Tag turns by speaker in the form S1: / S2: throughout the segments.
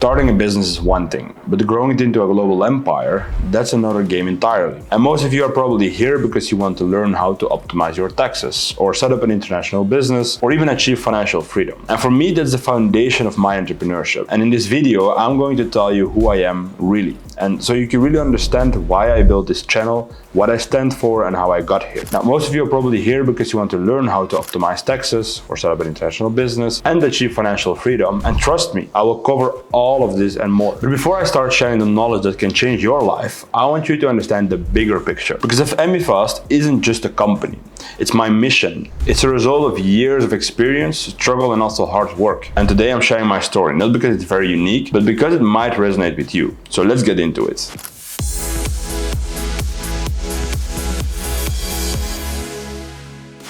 S1: Starting a business is one thing, but growing it into a global empire, that's another game entirely. And most of you are probably here because you want to learn how to optimize your taxes, or set up an international business, or even achieve financial freedom. And for me, that's the foundation of my entrepreneurship. And in this video, I'm going to tell you who I am really. And so you can really understand why I built this channel, what I stand for, and how I got here. Now, most of you are probably here because you want to learn how to optimize taxes, or set up an international business, and achieve financial freedom. And trust me, I will cover all of this and more. But before I start sharing the knowledge that can change your life, I want you to understand the bigger picture. Because if Emifast isn't just a company, it's my mission. It's a result of years of experience, struggle, and also hard work. And today I'm sharing my story, not because it's very unique, but because it might resonate with you. So let's get into it.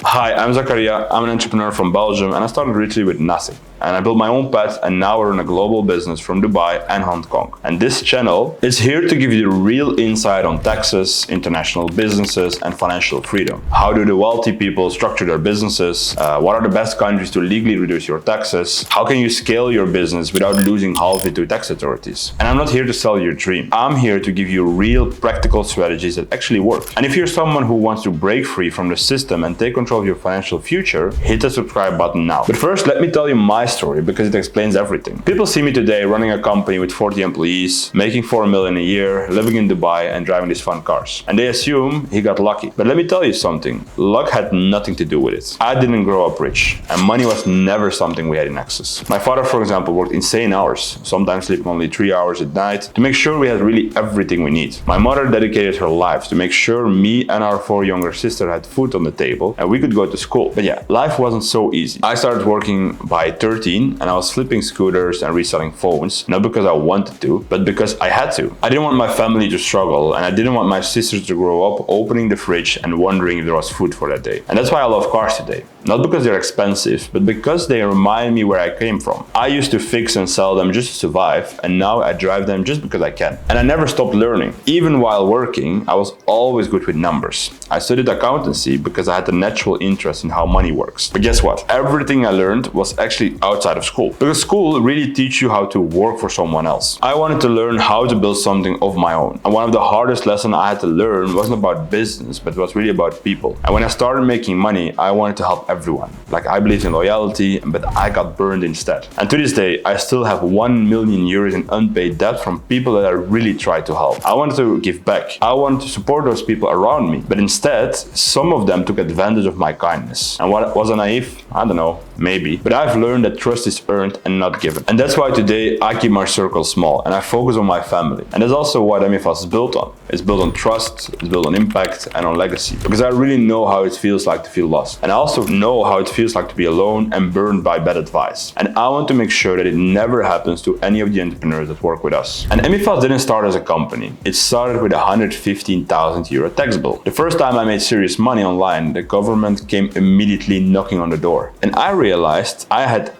S1: Hi, I'm Zakaria. I'm an entrepreneur from Belgium, and I started literally with nothing. And I built my own path, and now we're in a global business from Dubai and Hong Kong. And this channel is here to give you the real insight on taxes, international businesses, and financial freedom. How do the wealthy people structure their businesses? What are the best countries to legally reduce your taxes? How can you scale your business without losing half it to tax authorities? And I'm not here to sell your dream. I'm here to give you real practical strategies that actually work. And if you're someone who wants to break free from the system and take control of your financial future, hit the subscribe button now. But first, let me tell you my story, because it explains everything. People see me today running a company with 40 employees, making 4 million a year, living in Dubai, and driving these fun cars. And they assume he got lucky. But let me tell you something. Luck had nothing to do with it. I didn't grow up rich, and money was never something we had in excess. My father, for example, worked insane hours, sometimes sleeping only 3 hours at night, to make sure we had really everything we need. My mother dedicated her life to make sure me and our 4 younger sisters had food on the table, and we could go to school. But yeah, life wasn't so easy. I started working by 13, and I was flipping scooters and reselling phones, not because I wanted to, but because I had to. I didn't want my family to struggle, and I didn't want my sisters to grow up opening the fridge and wondering if there was food for that day. And that's why I love cars today. Not because they're expensive, but because they remind me where I came from. I used to fix and sell them just to survive, and now I drive them just because I can. And I never stopped learning. Even while working, I was always good with numbers. I studied accountancy because I had a natural interest in how money works. But guess what? Everything I learned was actually outside of school. Because school really teaches you how to work for someone else. I wanted to learn how to build something of my own. And one of the hardest lessons I had to learn wasn't about business, but it was really about people. And when I started making money, I wanted to help everyone. Like, I believed in loyalty, but I got burned instead. And to this day, I still have 1 million euros in unpaid debt from people that I really tried to help. I wanted to give back. I wanted to support those people around me. But instead, some of them took advantage of my kindness. And what was I naive? I don't know, maybe. But I've learned that trust is earned and not given. And that's why today I keep my circle small and I focus on my family. And that's also what Emifast is built on. It's built on trust, it's built on impact, and on legacy. Because I really know how it feels like to feel lost. And I also know how it feels like to be alone and burned by bad advice. And I want to make sure that it never happens to any of the entrepreneurs that work with us. And Emifast didn't start as a company. It started with a 115,000 euro tax bill. The first time I made serious money online, the government came immediately knocking on the door. And I realized I had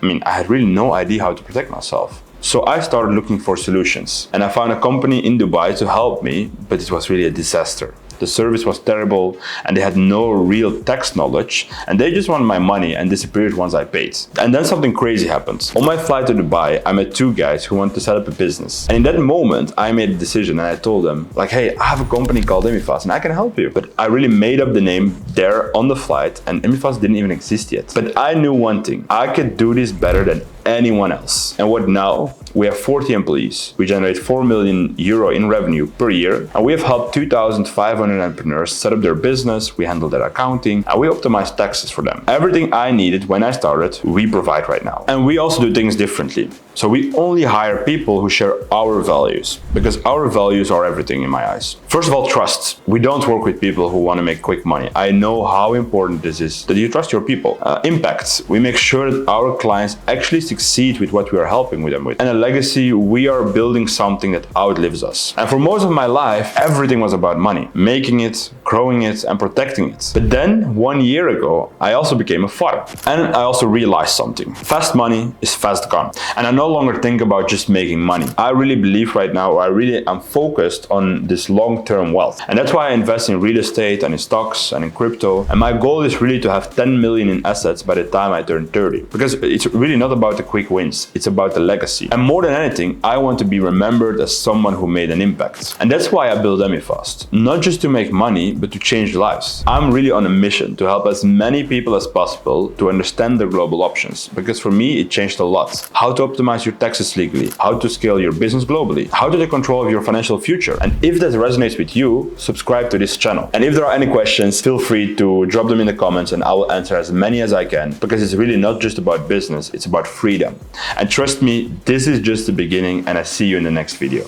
S1: really no idea how to protect myself. So I started looking for solutions, and I found a company in Dubai to help me, but it was really a disaster. The service was terrible, and they had no real tax knowledge, and they just wanted my money and disappeared once I paid. And then something crazy happened. On my flight to Dubai, I met 2 guys who wanted to set up a business. And in that moment, I made a decision, and I told them, like, hey, I have a company called Emifast, and I can help you. But I really made up the name there on the flight, and Emifast didn't even exist yet. But I knew one thing: I could do this better than anyone else. And what now? We have 40 employees. We generate 4 million euro in revenue per year, and we have helped 2,500 entrepreneurs set up their business. We handle their accounting, and we optimize taxes for them. Everything I needed when I started, we provide right now. And we also do things differently. So we only hire people who share our values, because our values are everything in my eyes. First of all, trust. We don't work with people who want to make quick money. I know how important this is, that you trust your people. Impact. We make sure that our clients actually succeed with what we are helping them with. And a legacy, we are building something that outlives us. And for most of my life, everything was about money. Making it, growing it and protecting it. But then 1 year ago, I also became a father. And I also realized something. Fast money is fast gone. And I no longer think about just making money. I really believe right now, I really am focused on this long-term wealth. And that's why I invest in real estate and in stocks and in crypto. And my goal is really to have 10 million in assets by the time I turn 30. Because it's really not about the quick wins. It's about the legacy. And more than anything, I want to be remembered as someone who made an impact. And that's why I built Emifast. Not just to make money, but to change lives. I'm really on a mission to help as many people as possible to understand their global options. Because for me, it changed a lot. How to optimize your taxes legally, how to scale your business globally, how to take control of your financial future. And if that resonates with you, subscribe to this channel. And if there are any questions, feel free to drop them in the comments and I will answer as many as I can, because it's really not just about business, it's about freedom. And trust me, this is just the beginning, and I see you in the next video.